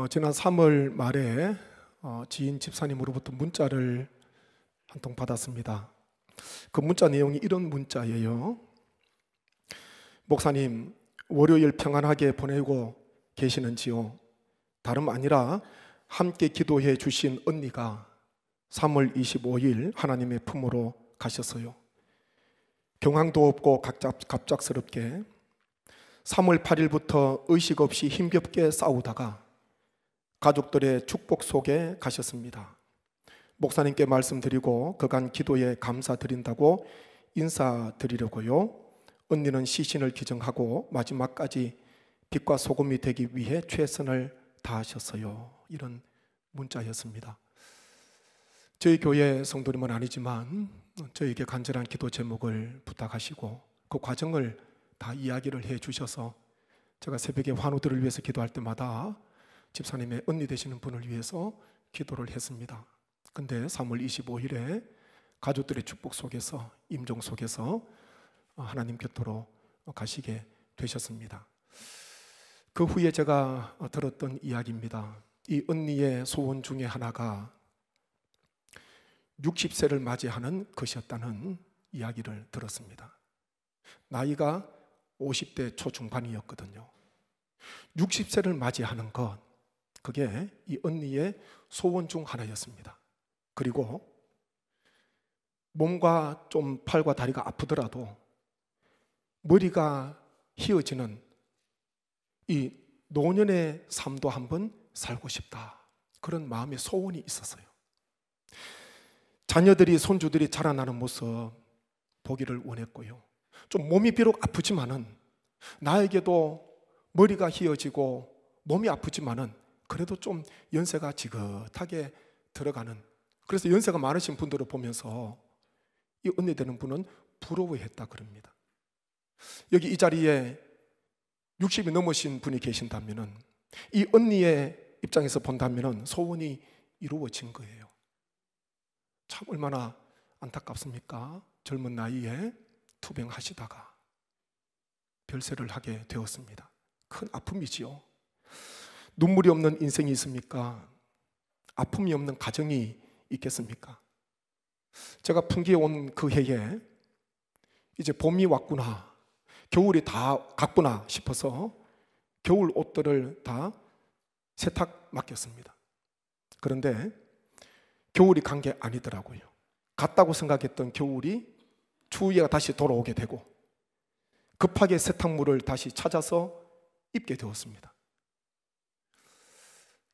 지난 3월 말에 지인 집사님으로부터 문자를 한 통 받았습니다. 그 문자 내용이 이런 문자예요. 목사님, 월요일 평안하게 보내고 계시는지요? 다름 아니라 함께 기도해 주신 언니가 3월 25일 하나님의 품으로 가셨어요. 경황도 없고 갑작스럽게 3월 8일부터 의식 없이 힘겹게 싸우다가 가족들의 축복 속에 가셨습니다. 목사님께 말씀드리고 그간 기도에 감사드린다고 인사드리려고요. 언니는 시신을 기정하고 마지막까지 빛과 소금이 되기 위해 최선을 다하셨어요. 이런 문자였습니다. 저희 교회 성도님은 아니지만 저에게 간절한 기도 제목을 부탁하시고 그 과정을 다 이야기를 해 주셔서 제가 새벽에 환우들을 위해서 기도할 때마다 집사님의 언니 되시는 분을 위해서 기도를 했습니다. 근데 3월 25일에 가족들의 축복 속에서, 임종 속에서 하나님 곁으로 가시게 되셨습니다. 그 후에 제가 들었던 이야기입니다. 이 언니의 소원 중에 하나가 60세를 맞이하는 것이었다는 이야기를 들었습니다. 나이가 50대 초중반이었거든요. 60세를 맞이하는 것, 그게 이 언니의 소원 중 하나였습니다. 그리고 몸과 좀 팔과 다리가 아프더라도 머리가 휘어지는 이 노년의 삶도 한번 살고 싶다, 그런 마음의 소원이 있었어요. 자녀들이, 손주들이 자라나는 모습 보기를 원했고요. 좀 몸이 비록 아프지만은, 나에게도 머리가 휘어지고 몸이 아프지만은 그래도 좀 연세가 지긋하게 들어가는, 그래서 연세가 많으신 분들을 보면서 이 언니 되는 분은 부러워했다 그럽니다. 여기 이 자리에 60이 넘으신 분이 계신다면은, 이 언니의 입장에서 본다면은 소원이 이루어진 거예요. 참 얼마나 안타깝습니까? 젊은 나이에 투병하시다가 별세를 하게 되었습니다. 큰 아픔이지요. 눈물이 없는 인생이 있습니까? 아픔이 없는 가정이 있겠습니까? 제가 풍기에 온 그 해에 이제 봄이 왔구나, 겨울이 다 갔구나 싶어서 겨울 옷들을 다 세탁 맡겼습니다. 그런데 겨울이 간 게 아니더라고요. 갔다고 생각했던 겨울이 추위가 다시 돌아오게 되고 급하게 세탁물을 다시 찾아서 입게 되었습니다.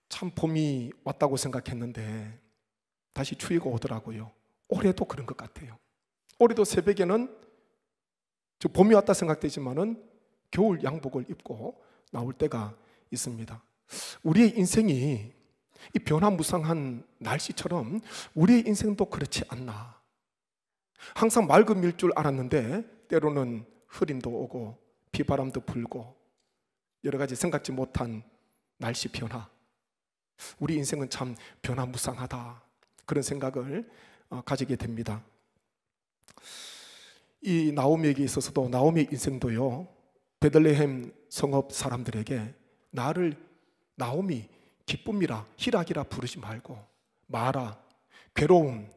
참 봄이 왔다고 생각했는데 다시 추위가 오더라고요. 올해도 그런 것 같아요. 올해도 새벽에는 봄이 왔다 생각되지만은 겨울 양복을 입고 나올 때가 있습니다. 우리의 인생이 이 변화무쌍한 날씨처럼 우리의 인생도 그렇지 않나. 항상 맑은 밀 줄 알았는데 때로는 흐림도 오고 비바람도 불고 여러 가지 생각지 못한 날씨 변화. 우리 인생은 참 변화무쌍하다, 그런 생각을 가지게 됩니다. 이 나오미에게 있어서도, 나오미의 인생도요, 베들레헴 성읍 사람들에게 나를 나오미, 기쁨이라, 희락이라 부르지 말고 마라, 괴로움,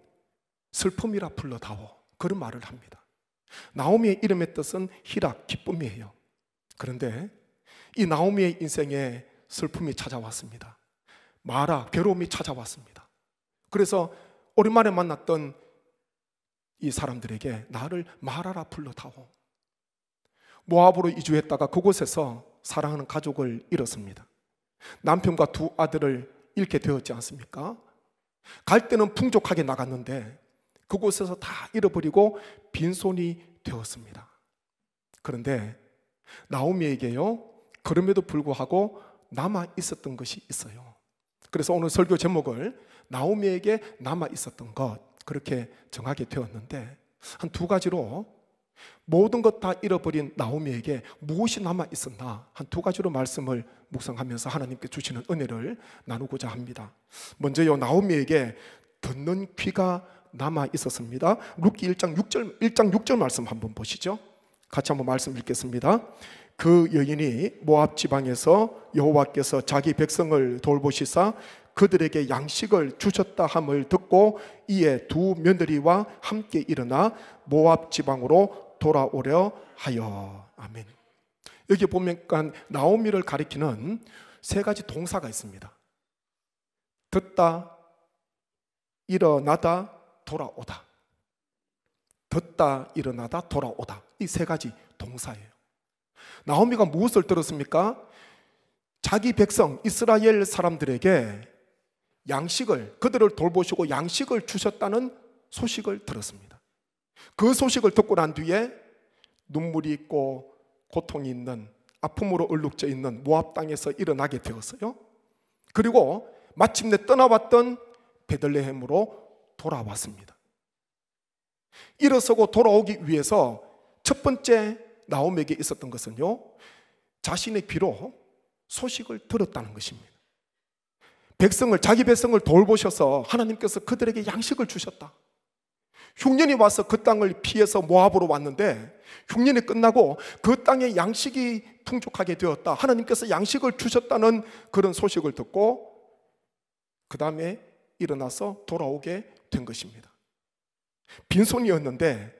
슬픔이라 불러다오, 그런 말을 합니다. 나오미의 이름의 뜻은 희락, 기쁨이에요. 그런데 이 나오미의 인생에 슬픔이 찾아왔습니다. 마라, 괴로움이 찾아왔습니다. 그래서 오랜만에 만났던 이 사람들에게 나를 마라라 불러다오. 모압으로 이주했다가 그곳에서 사랑하는 가족을 잃었습니다. 남편과 두 아들을 잃게 되었지 않습니까? 갈 때는 풍족하게 나갔는데 그곳에서 다 잃어버리고 빈손이 되었습니다. 그런데 나오미에게요, 그럼에도 불구하고 남아 있었던 것이 있어요. 그래서 오늘 설교 제목을 나오미에게 남아 있었던 것, 그렇게 정하게 되었는데, 한 두 가지로 모든 것 다 잃어버린 나오미에게 무엇이 남아 있었나, 한 두 가지로 말씀을 묵상하면서 하나님께 주시는 은혜를 나누고자 합니다. 먼저요, 나오미에게 듣는 귀가 남아 있었습니다. 룻기 1장 6절 말씀 한번 보시죠. 같이 한번 말씀 읽겠습니다. 그 여인이 모압 지방에서 여호와께서 자기 백성을 돌보시사 그들에게 양식을 주셨다 함을 듣고 이에 두 며느리와 함께 일어나 모압 지방으로 돌아오려 하여. 아멘. 여기 보면 나오미를 가리키는 세 가지 동사가 있습니다. 듣다, 일어나다, 돌아오다. 듣다, 일어나다, 돌아오다. 이 세 가지 동사예요. 나오미가 무엇을 들었습니까? 자기 백성 이스라엘 사람들에게 양식을, 그들을 돌보시고 양식을 주셨다는 소식을 들었습니다. 그 소식을 듣고 난 뒤에 눈물이 있고 고통이 있는, 아픔으로 얼룩져 있는 모압 땅에서 일어나게 되었어요. 그리고 마침내 떠나왔던 베들레헴으로 돌아왔습니다. 일어서고 돌아오기 위해서 첫 번째 나오미에게 있었던 것은요, 자신의 귀로 소식을 들었다는 것입니다. 자기 백성을 돌보셔서 하나님께서 그들에게 양식을 주셨다. 흉년이 와서 그 땅을 피해서 모압으로 왔는데 흉년이 끝나고 그 땅에 양식이 풍족하게 되었다. 하나님께서 양식을 주셨다는 그런 소식을 듣고 그 다음에 일어나서 돌아오게 된 것입니다. 빈손이었는데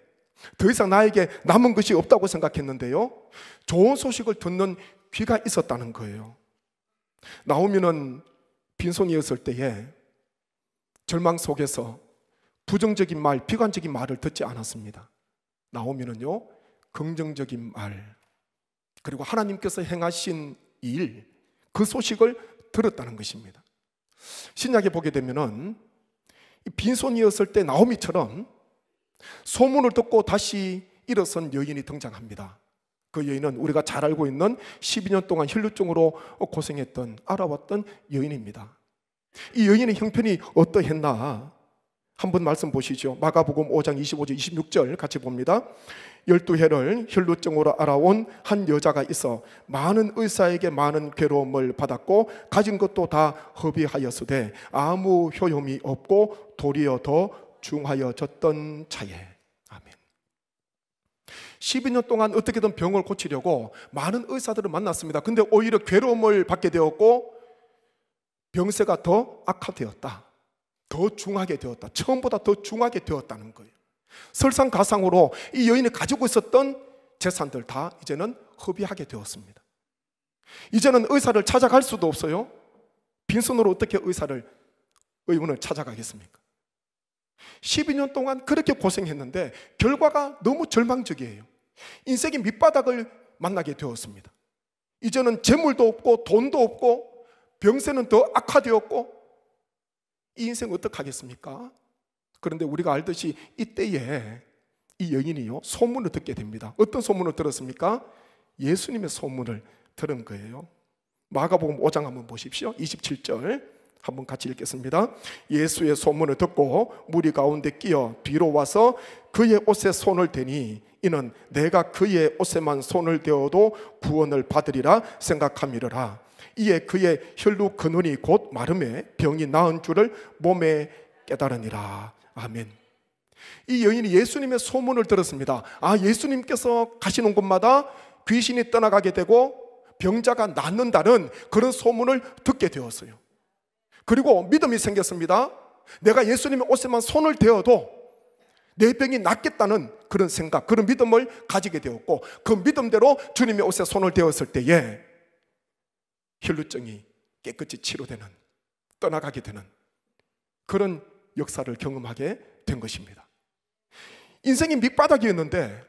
더 이상 나에게 남은 것이 없다고 생각했는데요, 좋은 소식을 듣는 귀가 있었다는 거예요. 나오미는 빈손이었을 때에 절망 속에서 부정적인 말, 비관적인 말을 듣지 않았습니다. 나오미는요, 긍정적인 말, 그리고 하나님께서 행하신 일, 그 소식을 들었다는 것입니다. 신약에 보게 되면은 빈손이었을 때 나오미처럼 소문을 듣고 다시 일어선 여인이 등장합니다. 그 여인은 우리가 잘 알고 있는 12년 동안 혈루증으로 고생했던, 알아왔던 여인입니다. 이 여인의 형편이 어떠했나 한번 말씀 보시죠. 마가복음 5장 25절 26절 같이 봅니다. 12해를 혈루증으로 알아온 한 여자가 있어 많은 의사에게 많은 괴로움을 받았고 가진 것도 다 허비하였으되 아무 효용이 없고 도리어 더 중하여졌던 차에. 아멘. 12년 동안 어떻게든 병을 고치려고 많은 의사들을 만났습니다. 근데 오히려 괴로움을 받게 되었고 병세가 더 악화되었다. 더 중하게 되었다. 처음보다 더 중하게 되었다는 거예요. 설상가상으로 이 여인이 가지고 있었던 재산들 다 이제는 허비하게 되었습니다. 이제는 의사를 찾아갈 수도 없어요. 빈손으로 어떻게 의원을 찾아가겠습니까? 12년 동안 그렇게 고생했는데 결과가 너무 절망적이에요. 인생의 밑바닥을 만나게 되었습니다. 이제는 재물도 없고 돈도 없고 병세는 더 악화되었고 이 인생 어떡하겠습니까? 그런데 우리가 알듯이 이때에 이 여인이요, 소문을 듣게 됩니다. 어떤 소문을 들었습니까? 예수님의 소문을 들은 거예요. 마가복음 5장 한번 보십시오. 27절 한번 같이 읽겠습니다. 예수의 소문을 듣고 무리 가운데 끼어 뒤로 와서 그의 옷에 손을 대니 이는 내가 그의 옷에만 손을 대어도 구원을 받으리라 생각함이러라. 이에 그의 혈루 근원이 곧 마름에 병이 나은 줄을 몸에 깨달으니라. 아멘. 이 여인이 예수님의 소문을 들었습니다. 예수님께서 가시는 곳마다 귀신이 떠나가게 되고 병자가 낫는다는 그런 소문을 듣게 되었어요. 그리고 믿음이 생겼습니다. 내가 예수님의 옷에만 손을 대어도 내 병이 낫겠다는 그런 생각, 그런 믿음을 가지게 되었고 그 믿음대로 주님의 옷에 손을 대었을 때에 혈루증이 깨끗이 치료되는, 떠나가게 되는 그런 역사를 경험하게 된 것입니다. 인생이 밑바닥이었는데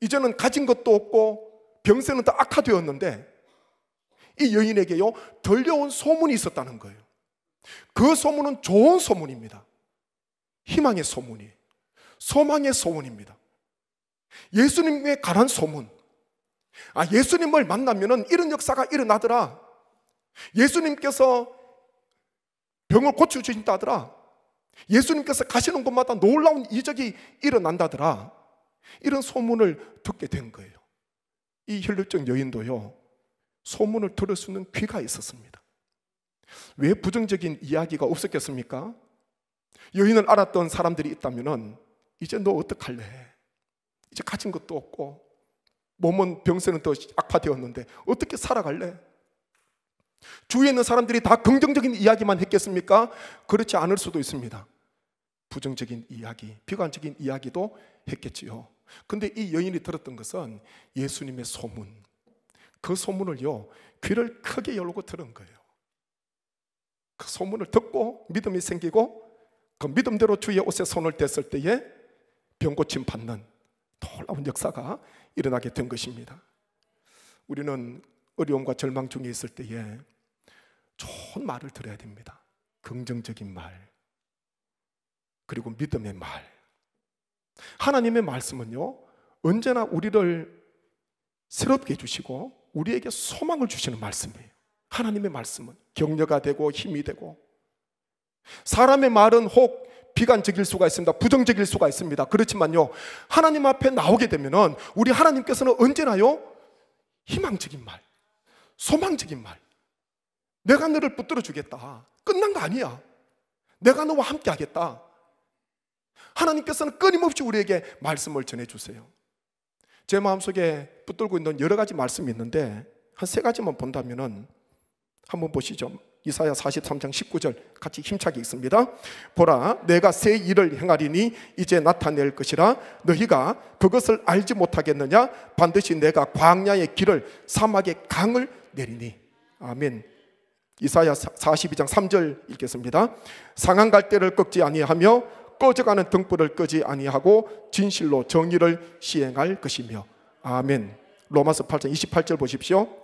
이제는 가진 것도 없고 병세는 더 악화되었는데 이 여인에게요, 들려온 소문이 있었다는 거예요. 그 소문은 좋은 소문입니다. 희망의 소문이에요. 소망의 소문입니다. 예수님에 관한 소문. 예수님을 만나면 이런 역사가 일어나더라. 예수님께서 병을 고쳐주신다더라. 예수님께서 가시는 곳마다 놀라운 이적이 일어난다더라. 이런 소문을 듣게 된 거예요. 이 혈루증 여인도요, 소문을 들을 수 있는 귀가 있었습니다. 왜 부정적인 이야기가 없었겠습니까? 여인을 알았던 사람들이 있다면 이제 너 어떡할래? 이제 가진 것도 없고 몸은 병세는 더 악화되었는데 어떻게 살아갈래? 주위에 있는 사람들이 다 긍정적인 이야기만 했겠습니까? 그렇지 않을 수도 있습니다. 부정적인 이야기, 비관적인 이야기도 했겠지요. 근데 이 여인이 들었던 것은 예수님의 소문, 그 소문을요 귀를 크게 열고 들은 거예요. 그 소문을 듣고 믿음이 생기고 그 믿음대로 주의 옷에 손을 댔을 때에 병고침 받는 놀라운 역사가 일어나게 된 것입니다. 우리는 어려움과 절망 중에 있을 때에 좋은 말을 들어야 됩니다. 긍정적인 말, 그리고 믿음의 말. 하나님의 말씀은요 언제나 우리를 새롭게 해주시고 우리에게 소망을 주시는 말씀이에요. 하나님의 말씀은 격려가 되고 힘이 되고, 사람의 말은 혹 비관적일 수가 있습니다. 부정적일 수가 있습니다. 그렇지만요 하나님 앞에 나오게 되면은 우리 하나님께서는 언제나요 희망적인 말, 소망적인 말, 내가 너를 붙들어 주겠다, 끝난 거 아니야, 내가 너와 함께 하겠다. 하나님께서는 끊임없이 우리에게 말씀을 전해주세요. 제 마음속에 붙들고 있는 여러 가지 말씀이 있는데 한 세 가지만 본다면은 한번 보시죠. 이사야 43장 19절 같이 힘차게 읽습니다. 보라, 내가 새 일을 행하리니 이제 나타낼 것이라 너희가 그것을 알지 못하겠느냐? 반드시 내가 광야의 길을 사막의 강을 내리니. 아멘. 이사야 42장 3절 읽겠습니다. 상한 갈대를 꺾지 아니하며 꺼져가는 등불을 끄지 아니하고 진실로 정의를 시행할 것이며. 아멘. 로마서 8장 28절 보십시오.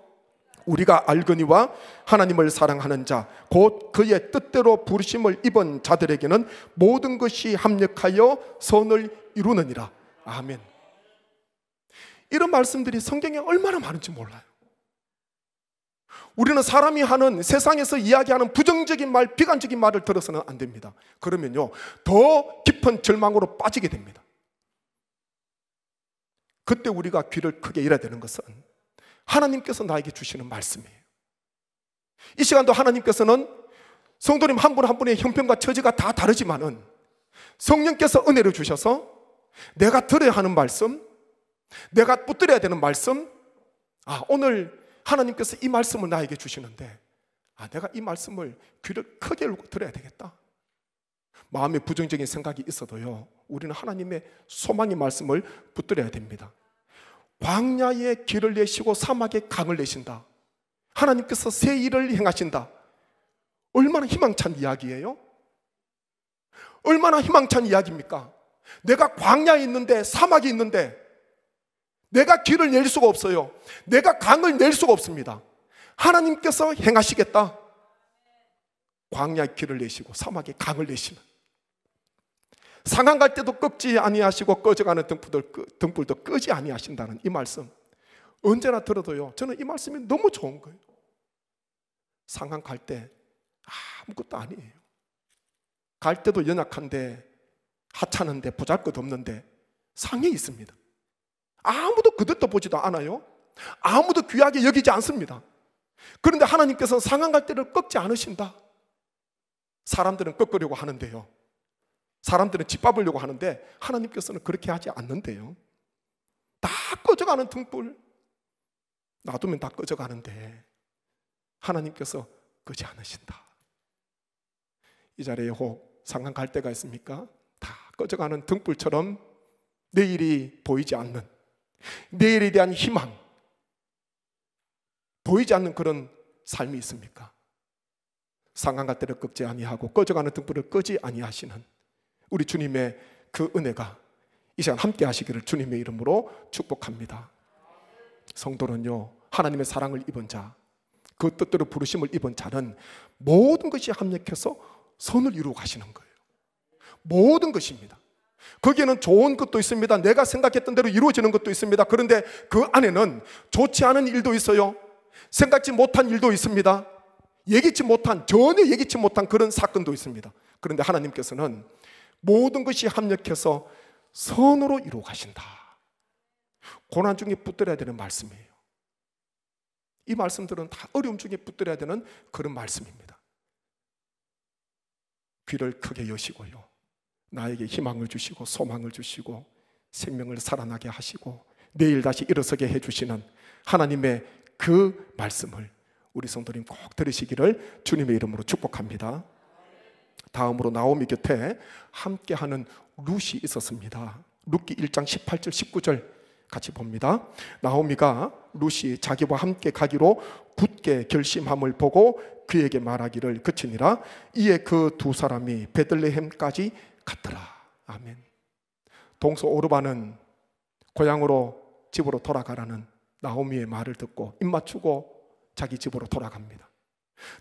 우리가 알거니와 하나님을 사랑하는 자 곧 그의 뜻대로 부르심을 입은 자들에게는 모든 것이 합력하여 선을 이루느니라. 아멘. 이런 말씀들이 성경에 얼마나 많은지 몰라요. 우리는 사람이 하는, 세상에서 이야기하는 부정적인 말, 비관적인 말을 들어서는 안 됩니다. 그러면요 더 깊은 절망으로 빠지게 됩니다. 그때 우리가 귀를 크게 열어야 되는 것은 하나님께서 나에게 주시는 말씀이에요. 이 시간도 하나님께서는 성도님 한 분 한 분의 형편과 처지가 다 다르지만은 성령께서 은혜를 주셔서 내가 들어야 하는 말씀, 내가 붙들어야 되는 말씀, 오늘 하나님께서 이 말씀을 나에게 주시는데 내가 이 말씀을 귀를 크게 열고 들어야 되겠다. 마음에 부정적인 생각이 있어도요 우리는 하나님의 소망의 말씀을 붙들어야 됩니다. 광야의 길을 내시고 사막의 강을 내신다. 하나님께서 새 일을 행하신다. 얼마나 희망찬 이야기예요? 얼마나 희망찬 이야기입니까? 내가 광야에 있는데, 사막이 있는데 내가 길을 낼 수가 없어요. 내가 강을 낼 수가 없습니다. 하나님께서 행하시겠다. 광야의 길을 내시고 사막의 강을 내시는, 상한 갈 때도 꺾지 아니하시고 꺼져가는 등불도 끄지 아니하신다는 이 말씀, 언제나 들어도요 저는 이 말씀이 너무 좋은 거예요. 상한 갈 때 아무것도 아니에요. 갈 때도 연약한데, 하찮은데, 보잘것없는데 상해 있습니다. 아무도 그릇도 보지도 않아요. 아무도 귀하게 여기지 않습니다. 그런데 하나님께서는 상한 갈 때를 꺾지 않으신다. 사람들은 꺾으려고 하는데요, 사람들은 짓밟으려고 하는데 하나님께서는 그렇게 하지 않는데요. 다 꺼져가는 등불 놔두면 다 꺼져가는데 하나님께서 끄지 않으신다. 이 자리에 혹 상한 갈 때가 있습니까? 다 꺼져가는 등불처럼 내일이 보이지 않는, 내일에 대한 희망 보이지 않는 그런 삶이 있습니까? 상한 갈 때를 꺾지 아니하고 꺼져가는 등불을 끄지 아니하시는 우리 주님의 그 은혜가 이 시간 함께 하시기를 주님의 이름으로 축복합니다. 성도는요 하나님의 사랑을 입은 자, 그 뜻대로 부르심을 입은 자는 모든 것이 합력해서 선을 이루어 가시는 거예요. 모든 것입니다. 거기에는 좋은 것도 있습니다. 내가 생각했던 대로 이루어지는 것도 있습니다. 그런데 그 안에는 좋지 않은 일도 있어요. 생각지 못한 일도 있습니다. 전혀 예기치 못한 그런 사건도 있습니다. 그런데 하나님께서는 모든 것이 합력해서 선으로 이루어 가신다. 고난 중에 붙들어야 되는 말씀이에요. 이 말씀들은 다 어려움 중에 붙들어야 되는 그런 말씀입니다. 귀를 크게 여시고요, 나에게 희망을 주시고 소망을 주시고 생명을 살아나게 하시고 내일 다시 일어서게 해주시는 하나님의 그 말씀을 우리 성도님 꼭 들으시기를 주님의 이름으로 축복합니다. 다음으로 나오미 곁에 함께하는 룻이 있었습니다. 룻기 1장 18절 19절 같이 봅니다. 나오미가 룻이 자기와 함께 가기로 굳게 결심함을 보고 그에게 말하기를 그치니라. 이에 그 두 사람이 베들레헴까지 갔더라. 아멘. 동서 오르바는 고향으로 집으로 돌아가라는 나오미의 말을 듣고 입 맞추고 자기 집으로 돌아갑니다.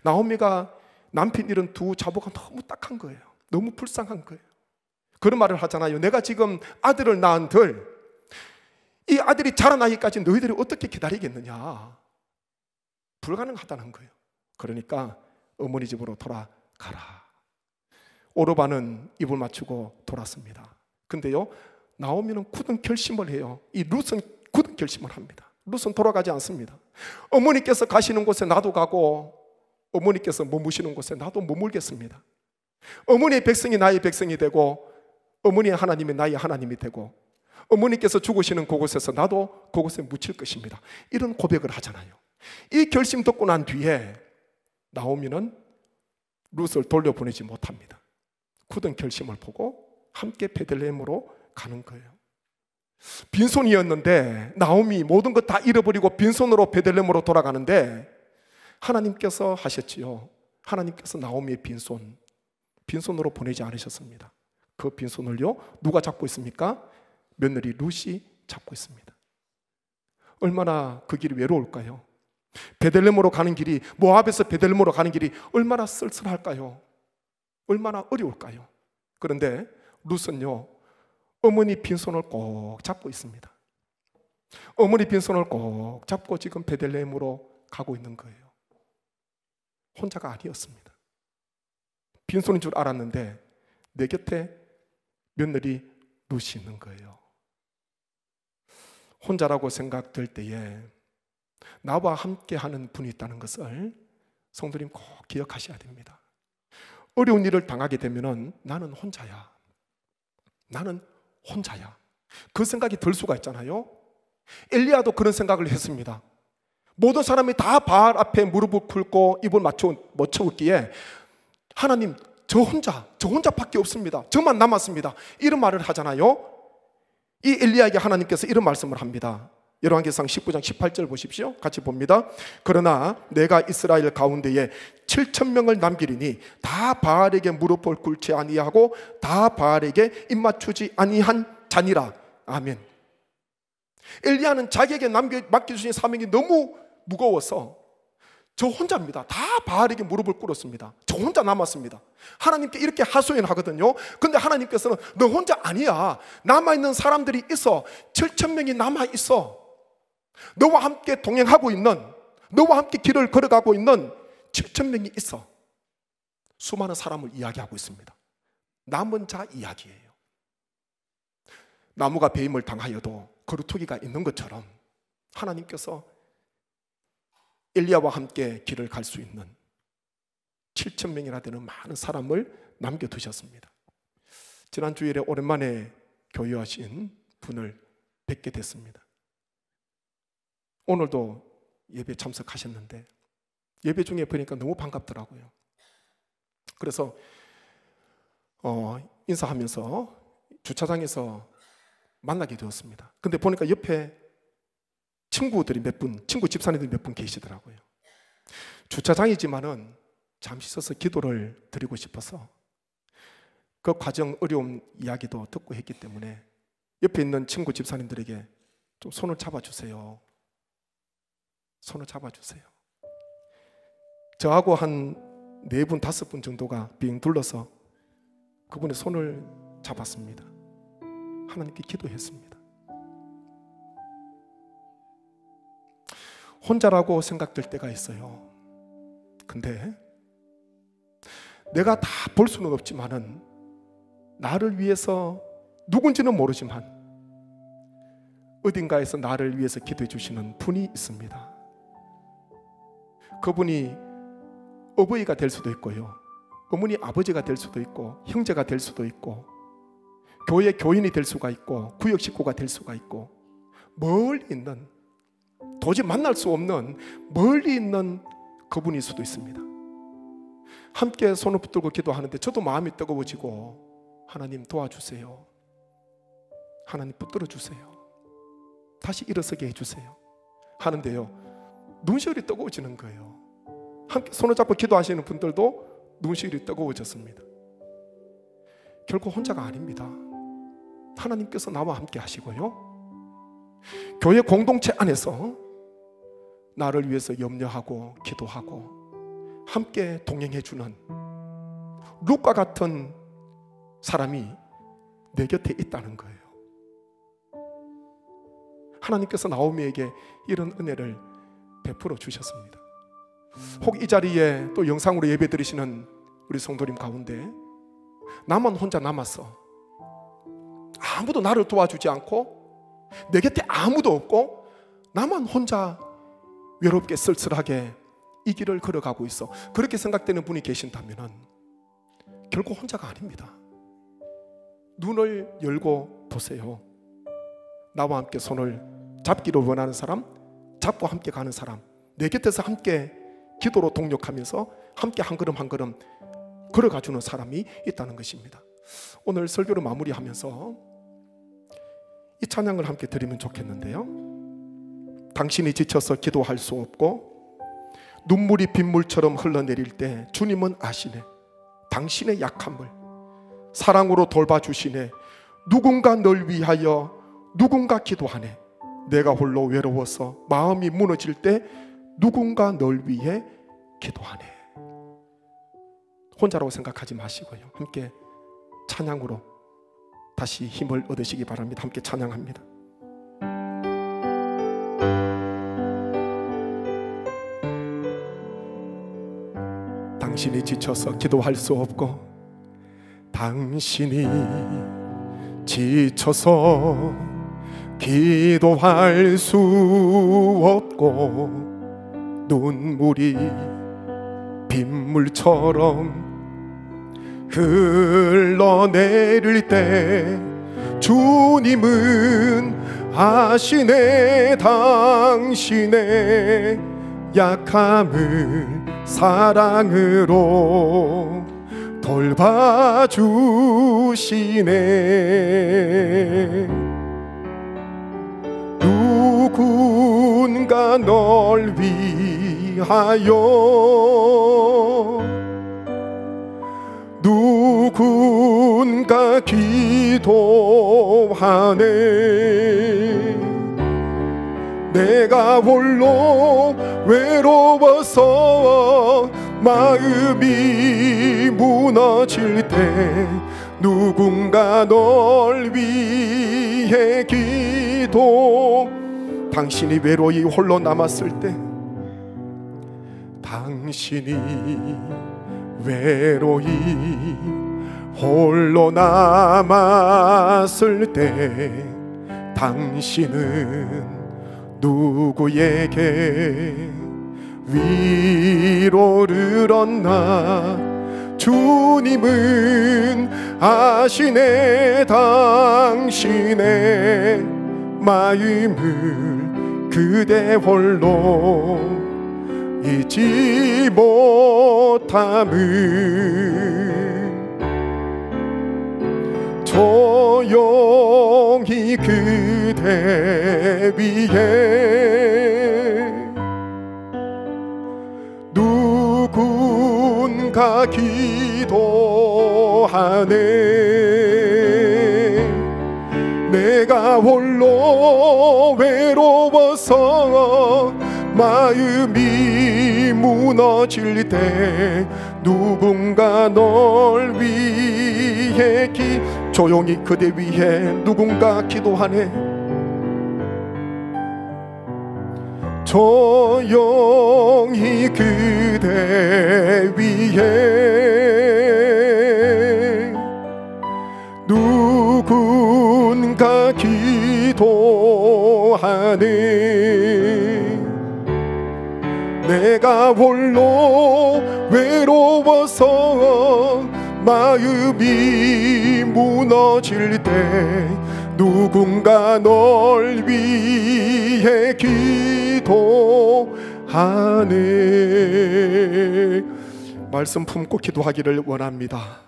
나오미가 남편 잃은 두 자부가 너무 딱한 거예요. 너무 불쌍한 거예요. 그런 말을 하잖아요. 내가 지금 아들을 낳은들 이 아들이 자라나기까지 너희들이 어떻게 기다리겠느냐. 불가능하다는 거예요. 그러니까 어머니 집으로 돌아가라. 오르바는 입을 맞추고 돌았습니다. 근데요, 나오미는 굳은 결심을 해요. 이 룻은 굳은 결심을 합니다. 룻은 돌아가지 않습니다. 어머니께서 가시는 곳에 나도 가고 어머니께서 머무시는 곳에 나도 머물겠습니다. 어머니의 백성이 나의 백성이 되고 어머니의 하나님이 나의 하나님이 되고 어머니께서 죽으시는 그곳에서 나도 그곳에 묻힐 것입니다. 이런 고백을 하잖아요. 이 결심 듣고 난 뒤에 나오미는 룻을 돌려보내지 못합니다. 굳은 결심을 보고 함께 베들레헴으로 가는 거예요. 빈손이었는데 나오미 모든 것 다 잃어버리고 빈손으로 베들레헴으로 돌아가는데 하나님께서 하셨지요. 하나님께서 나오미의 빈손으로 보내지 않으셨습니다. 그 빈손을요 누가 잡고 있습니까? 며느리 룻이 잡고 있습니다. 얼마나 그 길이 외로울까요? 베들레헴으로 가는 길이, 모압에서 베들레헴으로 가는 길이 얼마나 쓸쓸할까요? 얼마나 어려울까요? 그런데 룻은요 어머니 빈손을 꼭 잡고 있습니다. 어머니 빈손을 꼭 잡고 지금 베들레헴으로 가고 있는 거예요. 혼자가 아니었습니다. 빈손인 줄 알았는데 내 곁에 며느리 룻이 있는 거예요. 혼자라고 생각될 때에 나와 함께하는 분이 있다는 것을 성도님 꼭 기억하셔야 됩니다. 어려운 일을 당하게 되면 나는 혼자야. 나는 혼자야. 그 생각이 들 수가 있잖아요. 엘리야도 그런 생각을 했습니다. 모든 사람이 다 바알 앞에 무릎을 꿇고 입을 맞춰 웃기에 하나님 저 혼자밖에 없습니다. 저만 남았습니다. 이런 말을 하잖아요. 이 엘리야에게 하나님께서 이런 말씀을 합니다. 열왕기상 19장 18절 보십시오. 같이 봅니다. 그러나 내가 이스라엘 가운데에 7,000명을 남기리니 다 바알에게 무릎을 꿇지 아니하고 다 바알에게 입맞추지 아니한 자니라. 아멘. 엘리야는 자기에게 맡겨주신 사명이 너무 무거워서 저 혼자입니다. 다 바알에게 무릎을 꿇었습니다. 저 혼자 남았습니다. 하나님께 이렇게 하소연하거든요. 근데 하나님께서는 너 혼자 아니야. 남아있는 사람들이 있어. 7,000명이 남아있어. 너와 함께 동행하고 있는, 너와 함께 길을 걸어가고 있는 7,000명이 있어. 수많은 사람을 이야기하고 있습니다. 남은 자 이야기예요. 나무가 배임을 당하여도 거루투기가 있는 것처럼 하나님께서 엘리야와 함께 길을 갈 수 있는 7,000명이나 되는 많은 사람을 남겨두셨습니다. 지난 주일에 오랜만에 교유하신 분을 뵙게 됐습니다. 오늘도 예배 참석하셨는데 예배 중에 보니까 너무 반갑더라고요. 그래서 인사하면서 주차장에서 만나게 되었습니다. 근데 보니까 옆에 친구들이 친구 집사님들이 몇 분 계시더라고요. 주차장이지만은 잠시 서서 기도를 드리고 싶어서 그 과정 어려운 이야기도 듣고 했기 때문에 옆에 있는 친구 집사님들에게 좀 손을 잡아주세요. 손을 잡아주세요. 저하고 한 4분, 5분 정도가 빙 둘러서 그분의 손을 잡았습니다. 하나님께 기도했습니다. 혼자라고 생각될 때가 있어요. 근데 내가 다 볼 수는 없지만은 나를 위해서 누군지는 모르지만 어딘가에서 나를 위해서 기도해 주시는 분이 있습니다. 그분이 어버이가 될 수도 있고요, 어머니 아버지가 될 수도 있고, 형제가 될 수도 있고, 교회 교인이 될 수가 있고, 구역 식구가 될 수가 있고, 멀리 있는, 도저히 만날 수 없는 멀리 있는 그분일 수도 있습니다. 함께 손을 붙들고 기도하는데 저도 마음이 뜨거워지고, 하나님 도와주세요, 하나님 붙들어 주세요, 다시 일어서게 해주세요 하는데요, 눈시울이 뜨거워지는 거예요. 함께 손을 잡고 기도하시는 분들도 눈시울이 뜨거워졌습니다. 결코 혼자가 아닙니다. 하나님께서 나와 함께 하시고요, 교회 공동체 안에서 나를 위해서 염려하고 기도하고 함께 동행해주는 룻과 같은 사람이 내 곁에 있다는 거예요. 하나님께서 나오미에게 이런 은혜를 베풀어 주셨습니다. 혹 이 자리에 또 영상으로 예배 드리시는 우리 성도님 가운데 나만 혼자 남았어, 아무도 나를 도와주지 않고 내 곁에 아무도 없고 나만 혼자 외롭게 쓸쓸하게 이 길을 걸어가고 있어, 그렇게 생각되는 분이 계신다면 결코 혼자가 아닙니다. 눈을 열고 보세요. 나와 함께 손을 잡기를 원하는 사람, 잡고 함께 가는 사람, 내 곁에서 함께 기도로 동력하면서 함께 한 걸음 한 걸음 걸어가주는 사람이 있다는 것입니다. 오늘 설교를 마무리하면서 이 찬양을 함께 드리면 좋겠는데요, 당신이 지쳐서 기도할 수 없고 눈물이 빗물처럼 흘러내릴 때 주님은 아시네. 당신의 약함을 사랑으로 돌봐주시네. 누군가 널 위하여 누군가 기도하네. 내가 홀로 외로워서 마음이 무너질 때 누군가 널 위해 기도하네. 혼자라고 생각하지 마시고요, 함께 찬양으로 다시 힘을 얻으시기 바랍니다. 함께 찬양합니다. 당신이 지쳐서 기도할 수 없고, 당신이 지쳐서 기도할 수 없고 눈물이 빗물처럼 흘러내릴 때 주님은 아시네. 당신의 약함을 사랑으로 돌봐주시네. 누군가 널 위하여 누군가 기도하네. 내가 홀로 외로워서 마음이 무너질 때 누군가 널 위해 기도. 당신이 외로이 홀로 남았을 때, 당신이 외로이 홀로 남았을 때 당신은 누구에게 위로를 얻나. 주님은 아시네. 당신의 마음을 그대 홀로 잊지 못함을 조용히 그대 위에 누군가 기도하네. 내가 홀로 외로워서 마음이 무너질 때 누군가 널 위해 조용히 그대 위해 누군가 기도하네. 조용히 그대 위해 누군가 기도하네. 내가 홀로 외로워서 마음이 무너질 때 누군가 널 위해 기도하네. 말씀 품고 기도하기를 원합니다.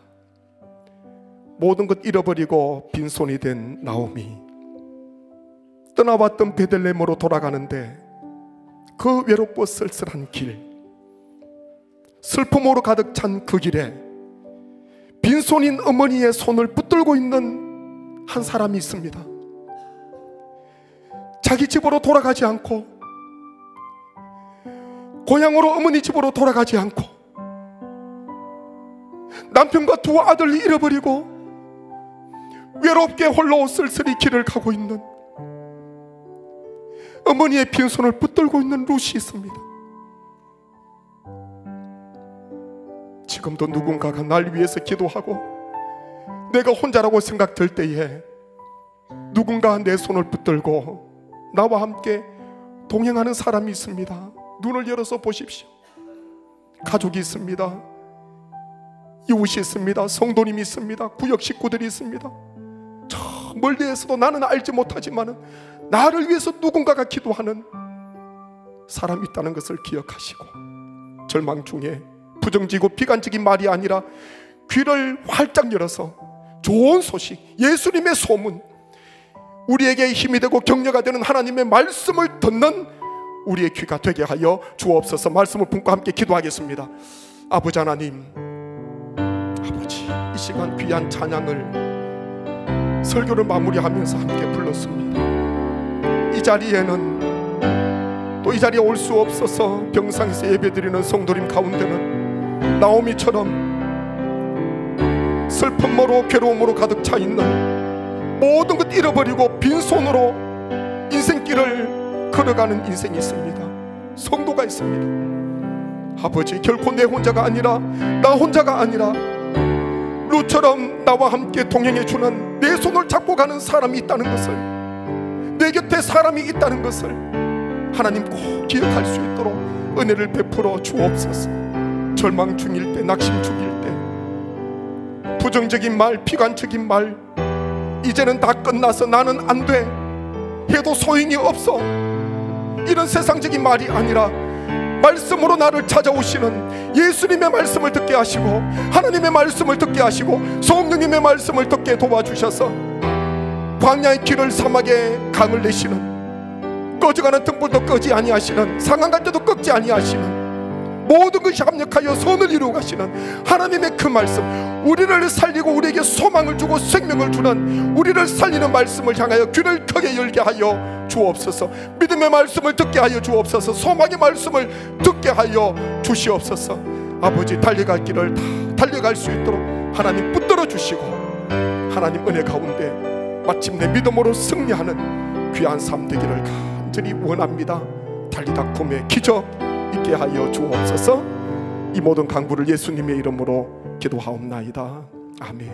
모든 것 잃어버리고 빈손이 된 나오미, 떠나왔던 베들레헴으로 돌아가는데 그 외롭고 쓸쓸한 길, 슬픔으로 가득 찬 그 길에 빈손인 어머니의 손을 붙들고 있는 한 사람이 있습니다. 자기 집으로 돌아가지 않고, 고향으로 어머니 집으로 돌아가지 않고, 남편과 두 아들을 잃어버리고 외롭게 홀로 쓸쓸히 길을 가고 있는 어머니의 빈손을 붙들고 있는 룻이 있습니다. 지금도 누군가가 날 위해서 기도하고 내가 혼자라고 생각될 때에 누군가 내 손을 붙들고 나와 함께 동행하는 사람이 있습니다. 눈을 열어서 보십시오. 가족이 있습니다. 이웃이 있습니다. 성도님이 있습니다. 구역 식구들이 있습니다. 저 멀리에서도 나는 알지 못하지만 나를 위해서 누군가가 기도하는 사람이 있다는 것을 기억하시고, 절망 중에 부정지고 비관적인 말이 아니라 귀를 활짝 열어서 좋은 소식, 예수님의 소문, 우리에게 힘이 되고 격려가 되는 하나님의 말씀을 듣는 우리의 귀가 되게 하여 주옵소서. 말씀을 품고 함께 기도하겠습니다. 아버지 하나님, 아버지, 이 시간 귀한 찬양을 설교를 마무리하면서 함께 불렀습니다. 이 자리에는, 또 이 자리에 올 수 없어서 병상에서 예배드리는 성도님 가운데는 나오미처럼 슬픔으로 괴로움으로 가득 차 있는, 모든 것 잃어버리고 빈손으로 인생길을 걸어가는 인생이 있습니다. 성도가 있습니다. 아버지, 결코 내 혼자가 아니라, 나 혼자가 아니라 룻처럼 나와 함께 동행해주는, 내 손을 잡고 가는 사람이 있다는 것을, 내 곁에 사람이 있다는 것을 하나님 꼭 기억할 수 있도록 은혜를 베풀어 주옵소서. 절망 중일 때, 낙심 중일 때, 부정적인 말, 비관적인 말, 이제는 다 끝나서 나는 안 돼 해도 소용이 없어, 이런 세상적인 말이 아니라 말씀으로 나를 찾아오시는 예수님의 말씀을 듣게 하시고, 하나님의 말씀을 듣게 하시고, 성령님의 말씀을 듣게 도와주셔서 광야의 길을, 사막에 강을 내시는, 꺼져가는 등불도 끄지 아니하시는, 상한 때도 꺾지 아니하시는, 모든 것이 합력하여 선을 이루어 가시는 하나님의 그 말씀, 우리를 살리고 우리에게 소망을 주고 생명을 주는, 우리를 살리는 말씀을 향하여 귀를 크게 열게 하여 주옵소서. 믿음의 말씀을 듣게 하여 주옵소서. 소망의 말씀을 듣게 하여 주시옵소서. 아버지, 달려갈 길을 다 달려갈 수 있도록 하나님 붙들어 주시고, 하나님 은혜 가운데 마침내 믿음으로 승리하는 귀한 삶 되기를 간절히 원합니다. 달리다 봄에 기적 있게 하여 주옵소서. 이 모든 간구를 예수님의 이름으로 기도하옵나이다. 아멘.